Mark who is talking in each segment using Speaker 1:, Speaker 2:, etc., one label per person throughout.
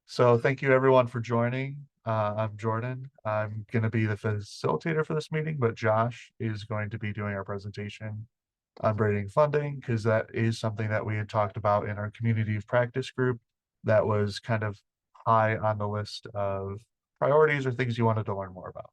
Speaker 1: So thank you everyone for joining. I'm Jordan. I'm going to be the facilitator for this meeting, but Josh is going to be doing our presentation on braiding funding because that is something that we had talked about in our community of practice group that was kind of high on the list of priorities or things you wanted to learn more about.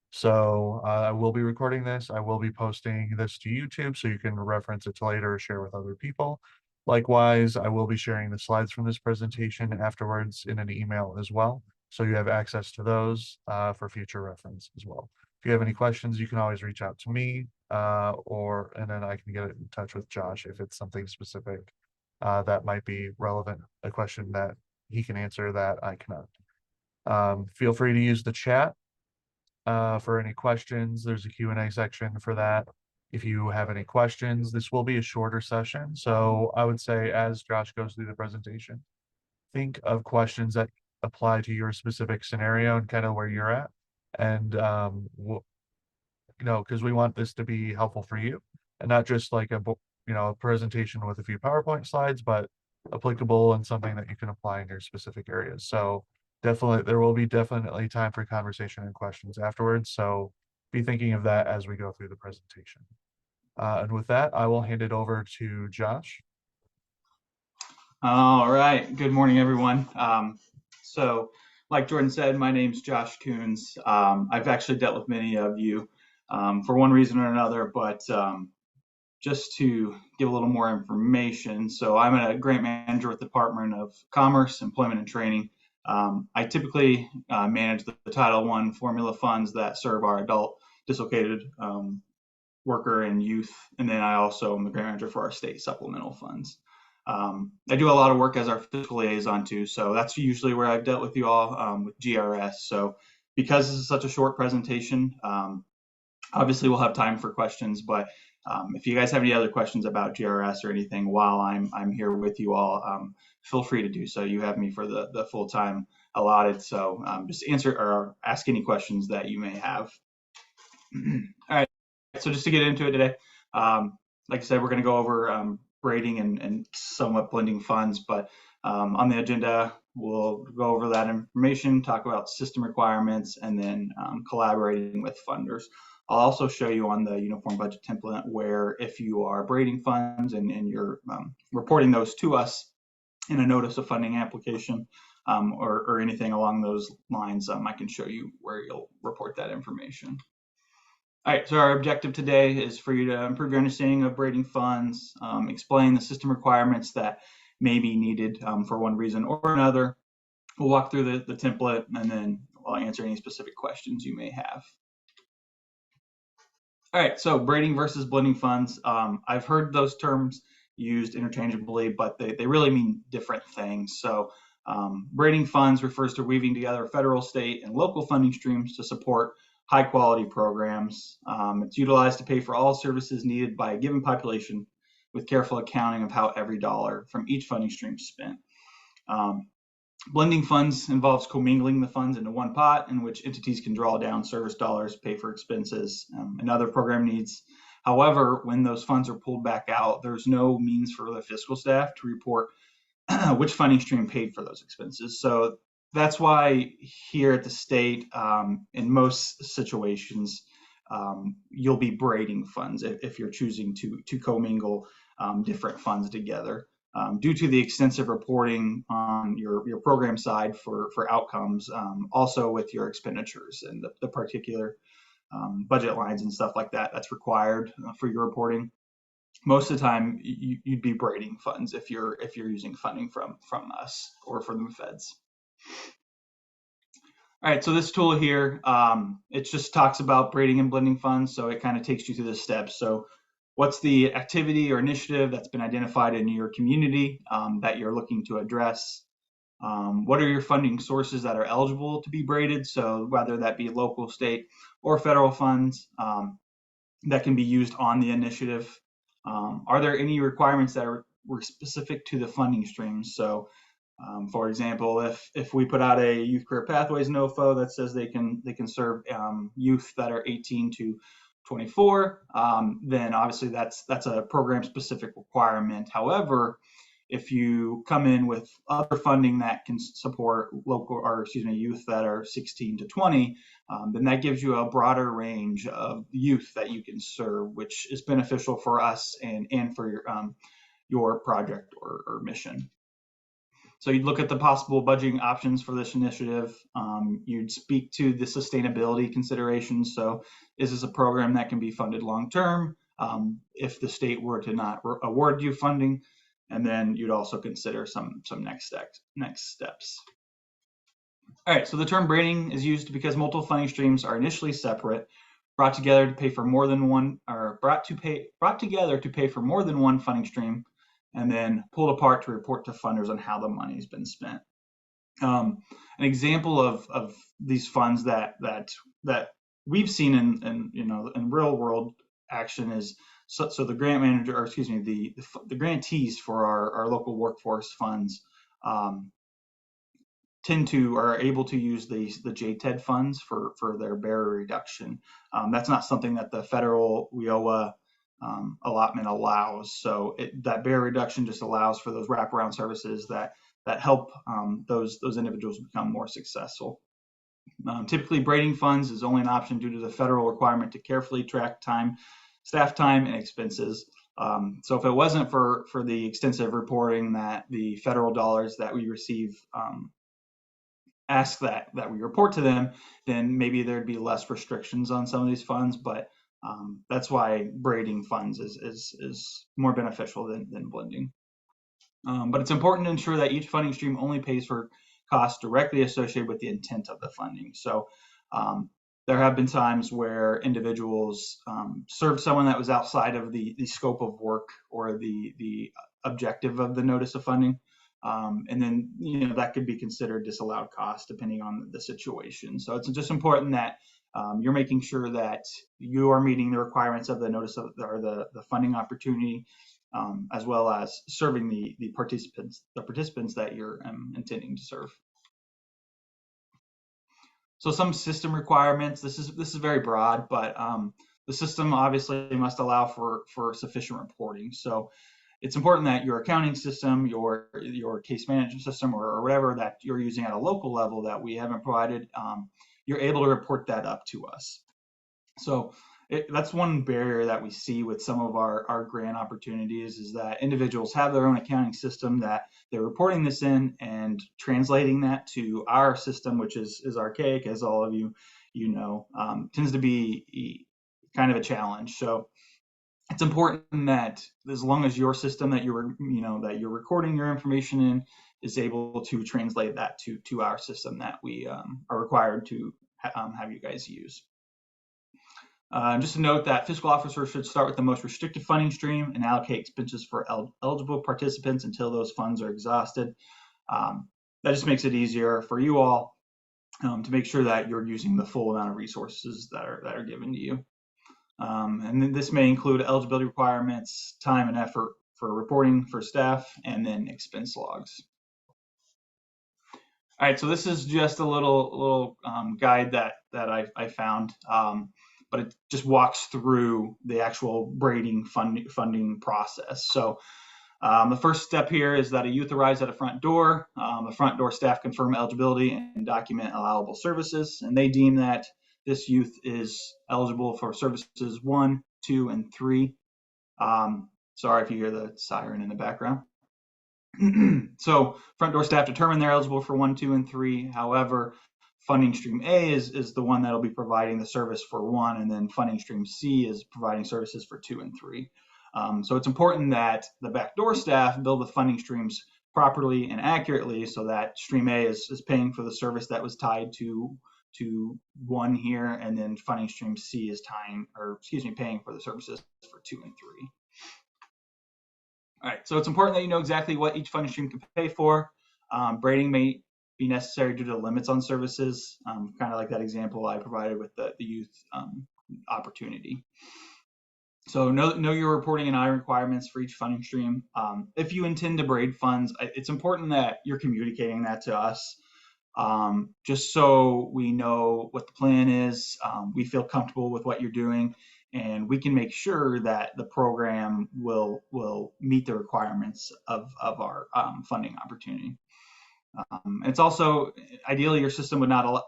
Speaker 1: So I will be recording this. I will be posting this to YouTube so you can reference it later or share with other people. Likewise, I will be sharing the slides from this presentation afterwards in an email as well. So you have access to those for future reference as well. If you have any questions, you can always reach out to me and then I can get in touch with Josh if it's something specific that might be relevant, a question that he can answer that I cannot. Feel free to use the chat for any questions. There's a Q&A section for that. If you have any questions, this will be a shorter session. So I would say as Josh goes through the presentation, think of questions that apply to your specific scenario and kind of where you're at. And, because we want this to be helpful for you and not just like a presentation with a few PowerPoint slides, but applicable and something that you can apply in your specific areas. So definitely, there will be definitely time for conversation and questions afterwards. So be thinking of that as we go through the presentation. And with that, I will hand it over to Josh.
Speaker 2: All right. Good morning, everyone. So, like Jordan said, my name's Josh Koons. I've actually dealt with many of you for one reason or another, but just to give a little more information. So, I'm a grant manager with the Department of Commerce, Employment, and Training. I typically manage the Title I formula funds that serve our adult dislocated worker and youth, and then I also am the grant manager for our state supplemental funds. I do a lot of work as our fiscal liaison too, so that's usually where I've dealt with you all with GRS. So because this is such a short presentation, obviously we'll have time for questions, but if you guys have any other questions about GRS or anything while I'm here with you all, feel free to do so. You have me for the full time allotted, so just answer or ask any questions that you may have. All right. So just to get into it today, like I said, we're going to go over braiding and somewhat blending funds, but on the agenda, we'll go over that information, talk about system requirements, and then collaborating with funders. I'll also show you on the uniform budget template where if you are braiding funds and you're reporting those to us in a notice of funding application or anything along those lines, I can show you where you'll report that information. All right, so our objective today is for you to improve your understanding of braiding funds, explain the system requirements that may be needed for one reason or another. We'll walk through the template and then I'll answer any specific questions you may have. All right, so braiding versus blending funds. I've heard those terms used interchangeably, but they really mean different things. So braiding funds refers to weaving together federal, state, and local funding streams to support high quality programs. It's utilized to pay for all services needed by a given population with careful accounting of how every dollar from each funding stream is spent. Blending funds involves commingling the funds into one pot in which entities can draw down service dollars, pay for expenses, and other program needs. However, when those funds are pulled back out, there's no means for the fiscal staff to report which funding stream paid for those expenses. So that's why here at the state, in most situations, you'll be braiding funds if you're choosing to commingle different funds together. Due to the extensive reporting on your program side for outcomes, also with your expenditures and the particular budget lines and stuff like that that's required for your reporting. Most of the time, you'd be braiding funds if you're using funding from us or from the feds. All right, so this tool here, it just talks about braiding and blending funds, so it kind of takes you through the steps. So what's the activity or initiative that's been identified in your community that you're looking to address? What are your funding sources that are eligible to be braided? So whether that be local, state, or federal funds that can be used on the initiative. Are there any requirements that were specific to the funding streams? So for example, if we put out a Youth Career Pathways NOFO that says they can serve youth that are 18 to 24, then obviously that's a program specific requirement. However, if you come in with other funding that can support youth that are 16 to 20, then that gives you a broader range of youth that you can serve, which is beneficial for us and for your project or mission. So you'd look at the possible budgeting options for this initiative. You'd speak to the sustainability considerations. So is this a program that can be funded long-term if the state were to not award you funding? And then you'd also consider some next steps. All right, so the term braiding is used because multiple funding streams are initially separate, brought together to pay for more than one, or brought together to pay for more than one funding stream, and then pulled apart to report to funders on how the money's been spent. An example of these funds that we've seen in real world action is so the grant manager, or excuse me, the grantees for our local workforce funds are able to use the JTED funds for their barrier reduction. That's not something that the federal WIOA allotment allows. So that barrier reduction just allows for those wraparound services that help those individuals become more successful. Typically, braiding funds is only an option due to the federal requirement to carefully track staff time, and expenses. So if it wasn't for the extensive reporting that the federal dollars that we receive ask that we report to them, then maybe there'd be less restrictions on some of these funds. But that's why braiding funds is more beneficial than blending. But it's important to ensure that each funding stream only pays for costs directly associated with the intent of the funding. So there have been times where individuals served someone that was outside of the scope of work or the objective of the notice of funding. And then, that could be considered disallowed cost depending on the situation. So it's just important that you're making sure that you are meeting the requirements of the notice of the funding opportunity, as well as serving the participants that you're intending to serve. So some system requirements. This is very broad, but the system obviously must allow for sufficient reporting. So it's important that your accounting system, your case management system, or whatever that you're using at a local level that we haven't provided, you're able to report that up to us. So that's one barrier that we see with some of our grant opportunities, is that individuals have their own accounting system that they're reporting this in, and translating that to our system, which is archaic, as all of you know, tends to be kind of a challenge. So it's important that as long as your system that you're recording your information in is able to translate that to our system that we are required to have you guys use. Just to note that fiscal officers should start with the most restricted funding stream and allocate expenses for eligible participants until those funds are exhausted. That just makes it easier for you all to make sure that you're using the full amount of resources that are given to you. And then this may include eligibility requirements, time and effort for reporting for staff, and then expense logs. All right, so this is just a little guide that I found, but it just walks through the actual braiding funding process. So the first step here is that a youth arrives at a front door. The front door staff confirm eligibility and document allowable services, and they deem that this youth is eligible for services 1, 2, and 3. Sorry if you hear the siren in the background. So front door staff determine they're eligible for 1, 2, and 3. However, funding stream A is the one that'll be providing the service for 1, and then funding stream C is providing services for 2 and 3. So it's important that the backdoor staff build the funding streams properly and accurately, so that stream A is paying for the service that was tied to 1 here, and then funding stream C is paying for the services for 2 and 3. All right, so it's important that you know exactly what each funding stream can pay for. Braiding may be necessary due to limits on services, kind of like that example I provided with the youth opportunity. So know your reporting and audit requirements for each funding stream. If you intend to braid funds, it's important that you're communicating that to us, just so we know what the plan is. We feel comfortable with what you're doing, and we can make sure that the program will meet the requirements of our funding opportunity. It's also ideally your system would not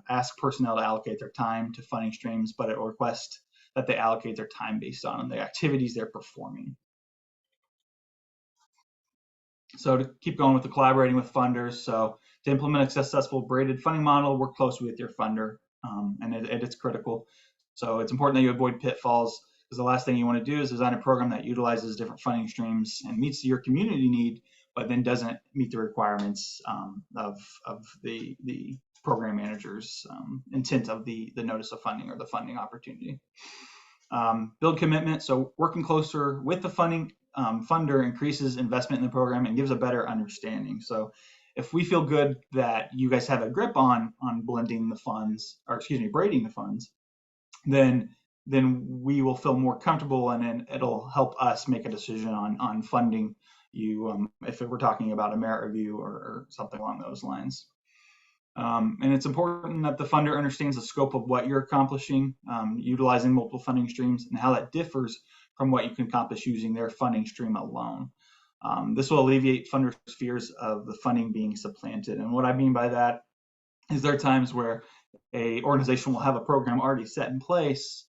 Speaker 2: ask personnel to allocate their time to funding streams, but it will request that they allocate their time based on the activities they're performing. So to keep going with the collaborating with funders, so to implement a successful braided funding model, work closely with your funder, and it's critical. So it's important that you avoid pitfalls, because the last thing you want to do is design a program that utilizes different funding streams and meets your community need, but then doesn't meet the requirements of the program manager's intent of the notice of funding or the funding opportunity. Build commitment. So working closer with the funding funder increases investment in the program and gives a better understanding. So if we feel good that you guys have a grip on blending the funds, or excuse me, braiding the funds, then we will feel more comfortable, and then it'll help us make a decision on funding you if we're talking about a merit review or something along those lines. And it's important that the funder understands the scope of what you're accomplishing, utilizing multiple funding streams, and how that differs from what you can accomplish using their funding stream alone. This will alleviate funders' fears of the funding being supplanted. And what I mean by that is there are times where a organization will have a program already set in place,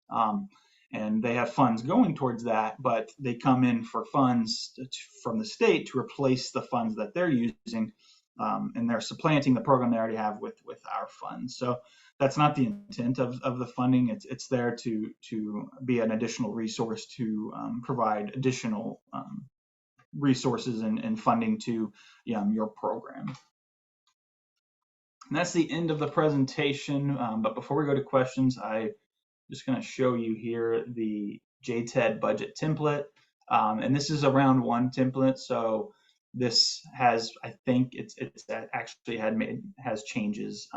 Speaker 2: and they have funds going towards that, but they come in for funds from the state to replace the funds that they're using, and they're supplanting the program they already have with our funds. So that's not the intent of the funding. It's there to be an additional resource to provide additional resources and funding to your program. And that's the end of the presentation. But before we go to questions, I'm just going to show you here the JTED budget template. And this is a round one template. So this has, I think it's actually has changes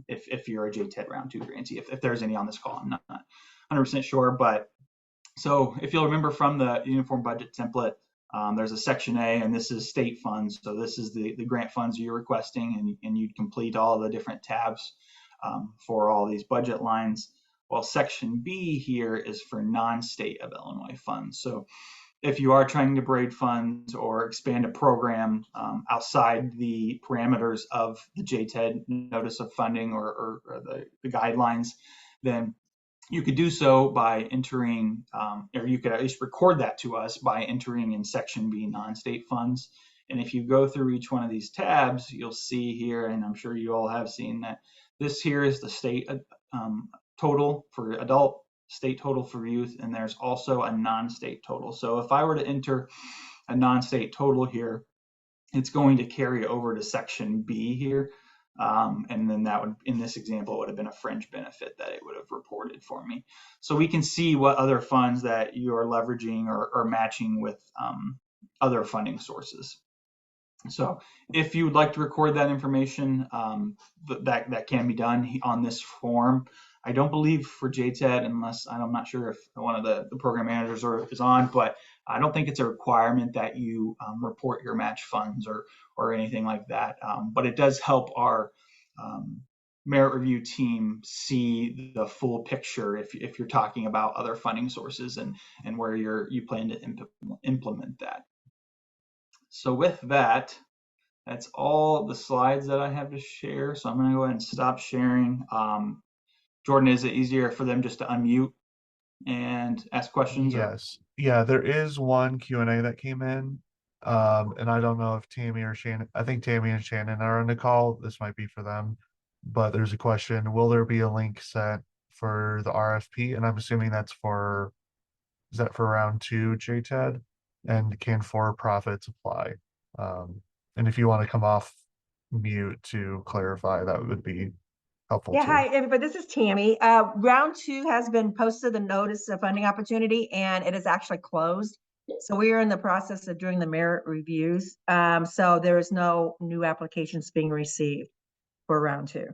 Speaker 2: if you're a JTED round two grantee, if there's any on this call. I'm not 100% sure, but so if you'll remember from the uniform budget template, there's a section A, and this is state funds. So this is the grant funds you're requesting, and you'd complete all the different tabs for all these budget lines. While section B here is for non-state of Illinois funds. So if you are trying to braid funds or expand a program outside the parameters of the JTED notice of funding or the guidelines, then you could do so by entering, or you could at least record that to us by entering in section B non-state funds. And if you go through each one of these tabs, you'll see here, and I'm sure you all have seen that this here is the state total for adult, state total for youth, and there's also a non-state total. So if I were to enter a non-state total here, it's going to carry over to section B here. And then that would, in this example, would have been a fringe benefit that it would have reported for me. So we can see what other funds that you are leveraging or matching with other funding sources. So if you would like to record that information, that can be done on this form. I don't believe for JTED, unless I'm not sure if one of the program managers is on, but I don't think it's a requirement that you report your match funds or anything like that. But it does help our merit review team see the full picture if you're talking about other funding sources and where you plan to implement that. So with that, that's all the slides that I have to share. So I'm going to go ahead and stop sharing. Jordan, is it easier for them just to unmute and ask questions?
Speaker 1: Yes. Yeah, there is one Q&A that came in. And I don't know if Tammy or Shannon, I think Tammy and Shannon are on the call. This might be for them. But there's a question, will there be a link set for the RFP? And I'm assuming that's is that for round two JTED? And can for-profits apply? And if you want to come off mute to clarify, that would be helpful
Speaker 3: Yeah,
Speaker 1: too.
Speaker 3: hi, everybody. This is Tammy. Round two has been posted, the notice of funding opportunity, and it is actually closed. So we are in the process of doing the merit reviews. So there is no new applications being received for round two.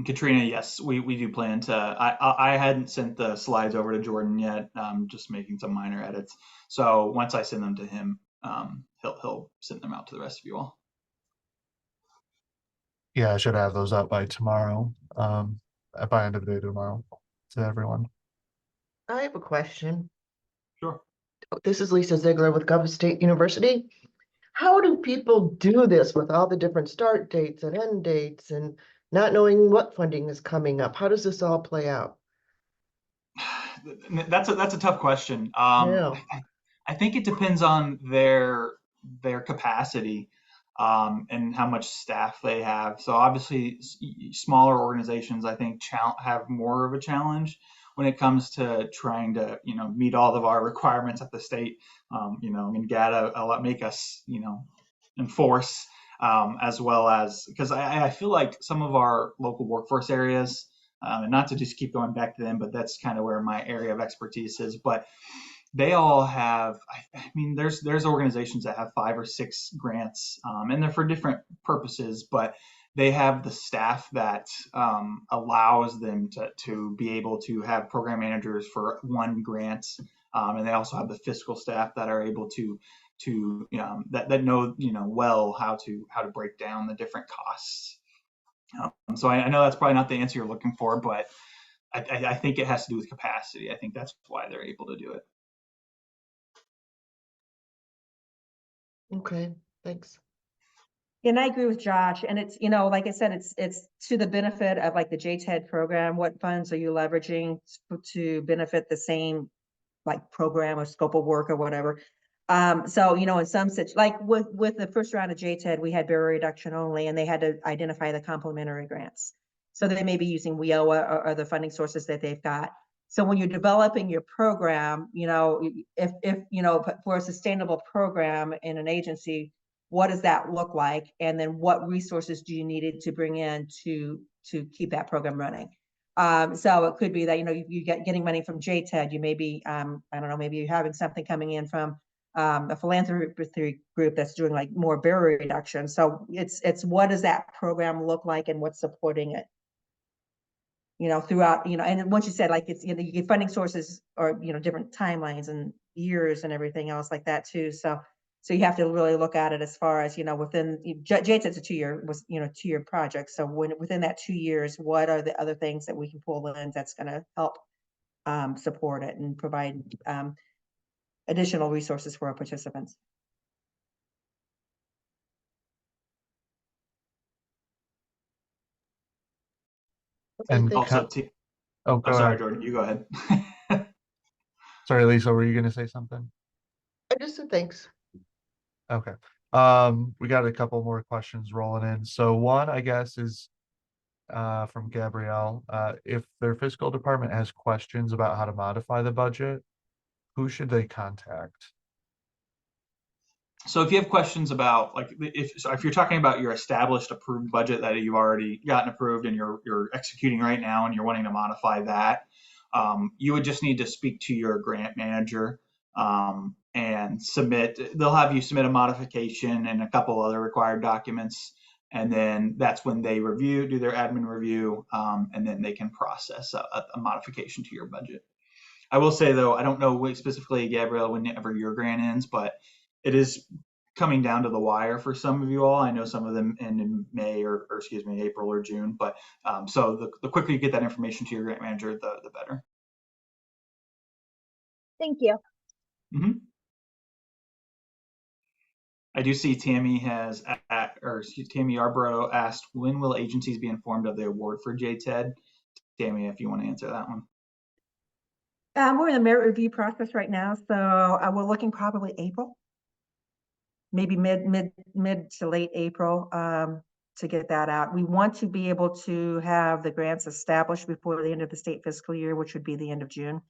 Speaker 2: Katrina, yes, we do plan to. I hadn't sent the slides over to Jordan yet. Just making some minor edits. So once I send them to him, he'll send them out to the rest of you all.
Speaker 1: Yeah, I should have those up by tomorrow, by end of the day tomorrow to everyone.
Speaker 4: I have a question.
Speaker 2: Sure.
Speaker 4: This is Lisa Ziegler with Gov State University. How do people do this with all the different start dates and end dates and not knowing what funding is coming up? How does this all play out?
Speaker 2: That's a tough question.
Speaker 4: Yeah.
Speaker 2: I think it depends on their capacity and how much staff they have. So obviously, smaller organizations I think have more of a challenge when it comes to trying to meet all of our requirements at the state. And GATA a lot make us enforce as well as because I feel like some of our local workforce areas. And not to just keep going back to them, but that's kind of where my area of expertise is. But they all have, I mean, there's organizations that have 5 or 6 grants, and they're for different purposes, but they have the staff that allows them to be able to have program managers for one grant, and they also have the fiscal staff that are able to that know well how to break down the different costs. So I know that's probably not the answer you're looking for, but I think it has to do with capacity. I think that's why they're able to do it.
Speaker 4: Okay, thanks.
Speaker 3: And I agree with Josh. And it's, like I said, it's to the benefit of like the JTED program. What funds are you leveraging to benefit the same like program or scope of work or whatever? So, in some such like with the first round of JTED, we had barrier reduction only, and they had to identify the complementary grants. So they may be using WIOA or other funding sources that they've got. So when you're developing your program, if for a sustainable program in an agency, what does that look like? And then what resources do you need to bring in to keep that program running? So it could be that, you getting money from JTED, you may be, I don't know, maybe you're having something coming in from a philanthropy group that's doing like more barrier reduction. So it's what does that program look like and what's supporting it? Throughout, and once you said like it's, you get funding sources or, different timelines and years and everything else like that too. So you have to really look at it as far as, within JTED's a 2-year project. So within that 2 years, what are the other things that we can pull in that's going to help support it and provide additional resources for our participants?
Speaker 4: Okay,
Speaker 1: And
Speaker 4: thanks.
Speaker 2: Also,
Speaker 1: oh,
Speaker 2: I'm
Speaker 1: go
Speaker 2: sorry,
Speaker 1: ahead.
Speaker 2: Jordan, you go ahead.
Speaker 1: Sorry, Lisa, were you gonna say something?
Speaker 4: I just said thanks.
Speaker 1: Okay. We got a couple more questions rolling in. So one, I guess, is from Gabrielle. If their fiscal department has questions about how to modify the budget, who should they contact?
Speaker 2: So if you have questions about like if you're talking about your established approved budget that you've already gotten approved and you're executing right now and you're wanting to modify that, you would just need to speak to your grant manager and submit. They'll have you submit a modification and a couple other required documents, and then that's when they do their admin review, and then they can process a modification to your budget. I will say though, I don't know specifically, Gabrielle, whenever your grant ends, but it is coming down to the wire for some of you all. I know some of them end in May or excuse me, April or June. But so the quicker you get that information to your grant manager, the better.
Speaker 5: Thank you.
Speaker 2: Mm-hmm. I do see Tammy Tammy Yarborough asked, when will agencies be informed of the award for JTED? Tammy, if you want to answer that one.
Speaker 3: We're in the merit review process right now, so we're looking probably April, maybe mid to late April, to get that out. We want to be able to have the grants established before the end of the state fiscal year, which would be the end of June.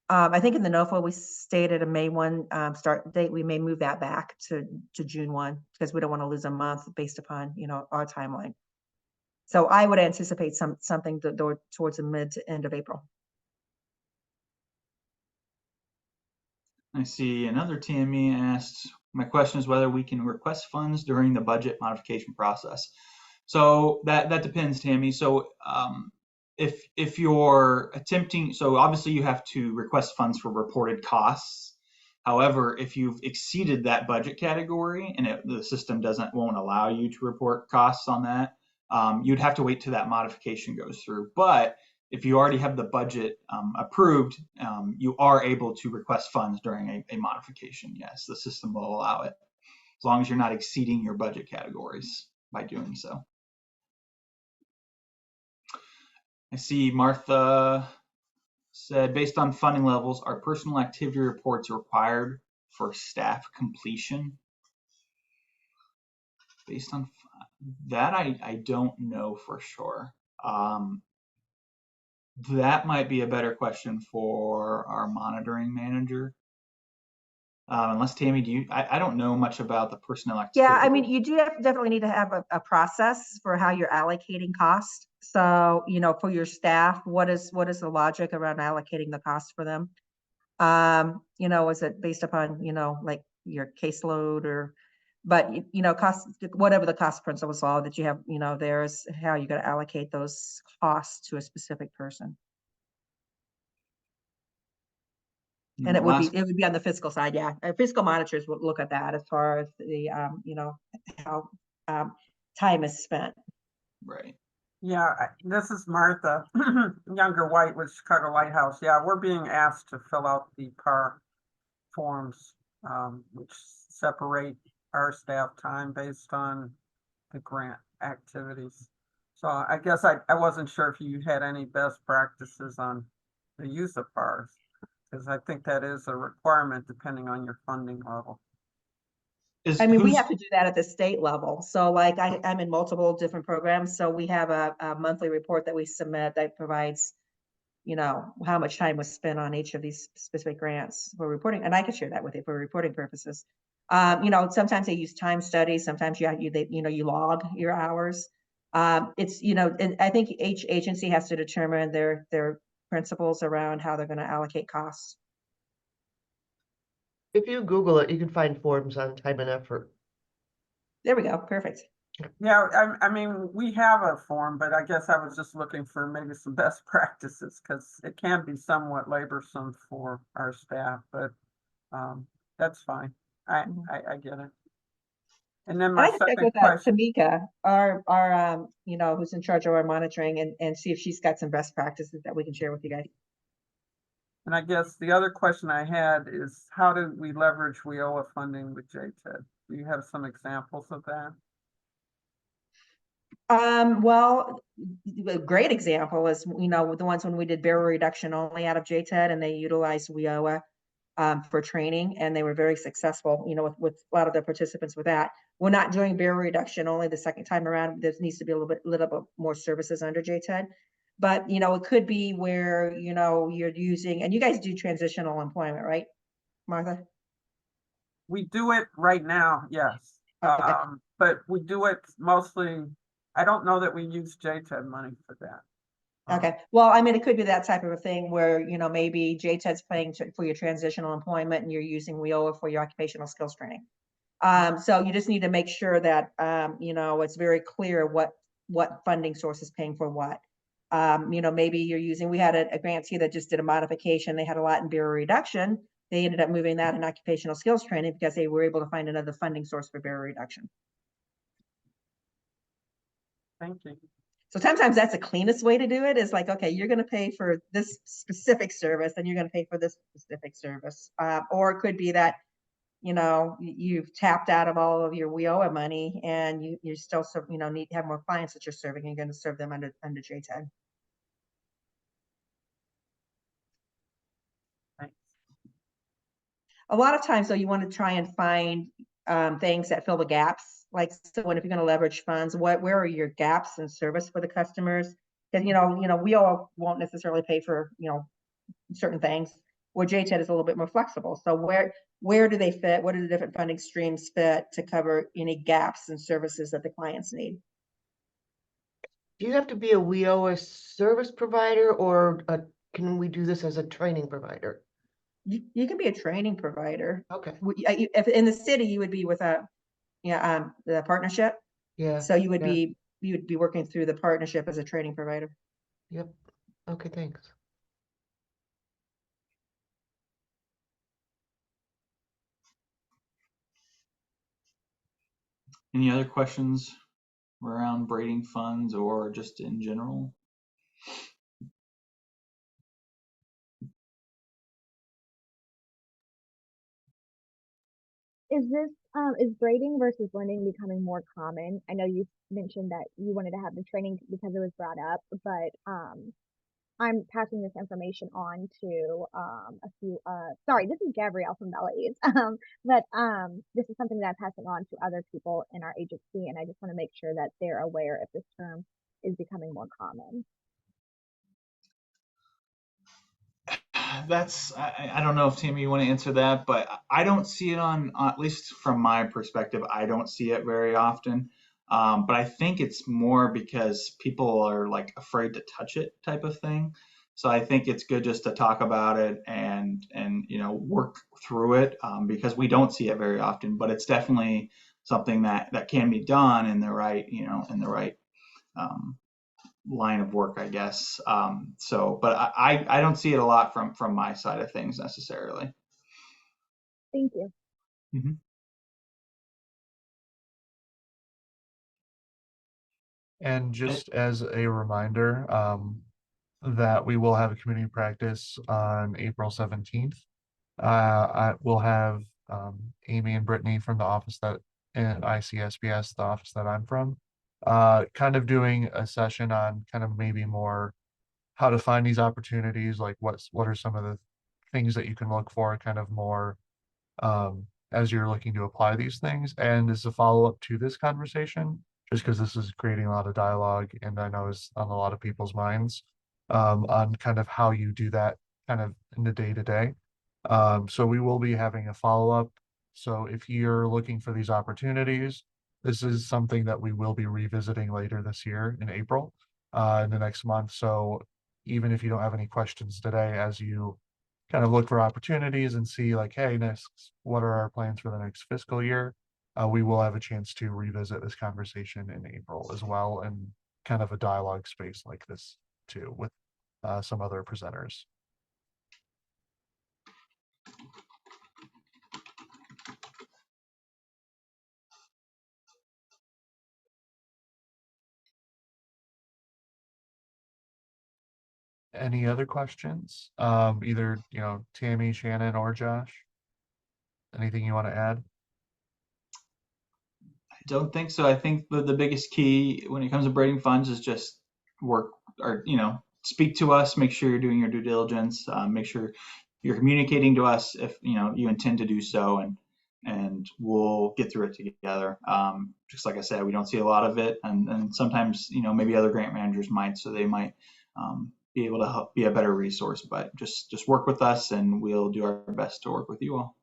Speaker 3: I think in the NOFA, we stated a May 1 start date. We may move that back to June 1 because we don't want to lose a month based upon, our timeline. So I would anticipate something towards the mid to end of April.
Speaker 2: I see another Tammy asked, my question is whether we can request funds during the budget modification process. So that depends, Tammy. So if you're attempting, so obviously you have to request funds for reported costs. However, if you've exceeded that budget category and the system won't allow you to report costs on that, you'd have to wait till that modification goes through. But if you already have the budget approved, you are able to request funds during a modification. Yes, the system will allow it, as long as you're not exceeding your budget categories by doing so. I see Martha said, based on funding levels, are personal activity reports required for staff completion? Based on that, I don't know for sure. That might be a better question for our monitoring manager. Unless Tammy, I don't know much about the personnel activity.
Speaker 3: Yeah, I mean, you do definitely need to have a process for how you're allocating cost. So, for your staff, what is the logic around allocating the cost for them? Is it based upon, like your caseload but cost, whatever the cost principles are that you have, there's how you're going to allocate those costs to a specific person. And it would be on the fiscal side. Yeah. Fiscal monitors would look at that as far as the, how time is spent.
Speaker 2: Right.
Speaker 5: Yeah, this is Martha, Younger White with Chicago Lighthouse. Yeah, we're being asked to fill out the PAR forms, which separate our staff time based on the grant activities. So I guess I wasn't sure if you had any best practices on the use of PARs, because I think that is a requirement depending on your funding level.
Speaker 3: We have to do that at the state level. So like I'm in multiple different programs. So we have a monthly report that we submit that provides, how much time was spent on each of these specific grants for reporting. And I can share that with you for reporting purposes. Sometimes they use time studies. Sometimes you log your hours. And I think each agency has to determine their principles around how they're going to allocate costs.
Speaker 4: If you Google it, you can find forms on time and effort.
Speaker 3: There we go. Perfect.
Speaker 5: Yeah, I mean, we have a form, but I guess I was just looking for maybe some best practices because it can be somewhat laborsome for our staff, but that's fine. I get it. And then my second question.
Speaker 3: Tamika, our who's in charge of our monitoring, and see if she's got some best practices that we can share with you guys.
Speaker 5: And I guess the other question I had is, how do we leverage WIOA funding with JTED? Do you have some examples of that?
Speaker 3: Well, a great example is, the ones when we did barrier reduction only out of JTED, and they utilized WIOA for training, and they were very successful, with a lot of the participants with that. We're not doing barrier reduction only the second time around. There needs to be a little bit more services under JTED. But, it could be where, you're using, and you guys do transitional employment, right, Martha?
Speaker 5: We do it right now, yes.
Speaker 3: Okay.
Speaker 5: But we do it mostly, I don't know that we use JTED money for that.
Speaker 3: Okay. Well, I mean, it could be that type of a thing where, maybe JTED's paying for your transitional employment and you're using WIOA for your occupational skills training. So you just need to make sure that, it's very clear what funding source is paying for what. Maybe you're using, we had a grantee that just did a modification. They had a lot in barrier reduction. They ended up moving that in occupational skills training because they were able to find another funding source for barrier reduction.
Speaker 5: Thank you.
Speaker 3: So sometimes that's the cleanest way to do it, is like, okay, you're going to pay for this specific service, and you're going to pay for this specific service. Or it could be that, you've tapped out of all of your WIOA money, and you still need to have more clients that you're serving. You're going to serve them under JTED.
Speaker 5: Thanks.
Speaker 3: A lot of times, though, you want to try and find things that fill the gaps. Like, so if you're going to leverage funds, where are your gaps in service for the customers? Because we all won't necessarily pay for certain things, where JTED is a little bit more flexible. So where do they fit? What do the different funding streams fit to cover any gaps in services that the clients need?
Speaker 4: Do you have to be a WIOA service provider, or can we do this as a training provider?
Speaker 3: You can be a training provider.
Speaker 4: Okay.
Speaker 3: If in the city, you would be with the partnership.
Speaker 4: Yeah.
Speaker 3: So you would be working through the partnership as a training provider.
Speaker 4: Yep. Okay, thanks.
Speaker 2: Any other questions around braiding funds or just in general?
Speaker 6: Is braiding versus blending becoming more common? I know you mentioned that you wanted to have the training because it was brought up, but I'm passing this information on to a few sorry, this is Gabrielle from Belize. But this is something that I'm passing on to other people in our agency, and I just want to make sure that they're aware if this term is becoming more common.
Speaker 2: I don't know if Tammy you want to answer that, but I don't see it on, at least from my perspective, I don't see it very often. But I think it's more because people are like afraid to touch it type of thing. So I think it's good just to talk about it and work through it, because we don't see it very often. But it's definitely something that can be done in the right um, line of work, I guess. But I don't see it a lot from my side of things necessarily.
Speaker 6: Thank you.
Speaker 2: Mhm.
Speaker 1: And just as a reminder, that we will have a community practice on April 17th. I will have Amy and Brittany from the office that in ICSBS, the office that I'm from, kind of doing a session on kind of maybe more how to find these opportunities, like what are some of the things that you can look for, kind of more as you're looking to apply these things. And as a follow-up to this conversation, just because this is creating a lot of dialogue and I know is on a lot of people's minds, on kind of how you do that kind of in the day to day. So we will be having a follow-up. So if you're looking for these opportunities, this is something that we will be revisiting later this year in April, in the next month. So even if you don't have any questions today, as you kind of look for opportunities and see like, hey, next, what are our plans for the next fiscal year? We will have a chance to revisit this conversation in April as well, and kind of a dialogue space like this too with some other presenters. Any other questions? Either, Tammy, Shannon, or Josh? Anything you want to add?
Speaker 2: I don't think so. I think the biggest key when it comes to braiding funds is just work, or speak to us, make sure you're doing your due diligence, make sure you're communicating to us if you intend to do so, and we'll get through it together. Just like I said, we don't see a lot of it, and sometimes maybe other grant managers might, so they might be able to help be a better resource. But just work with us, and we'll do our best to work with you all.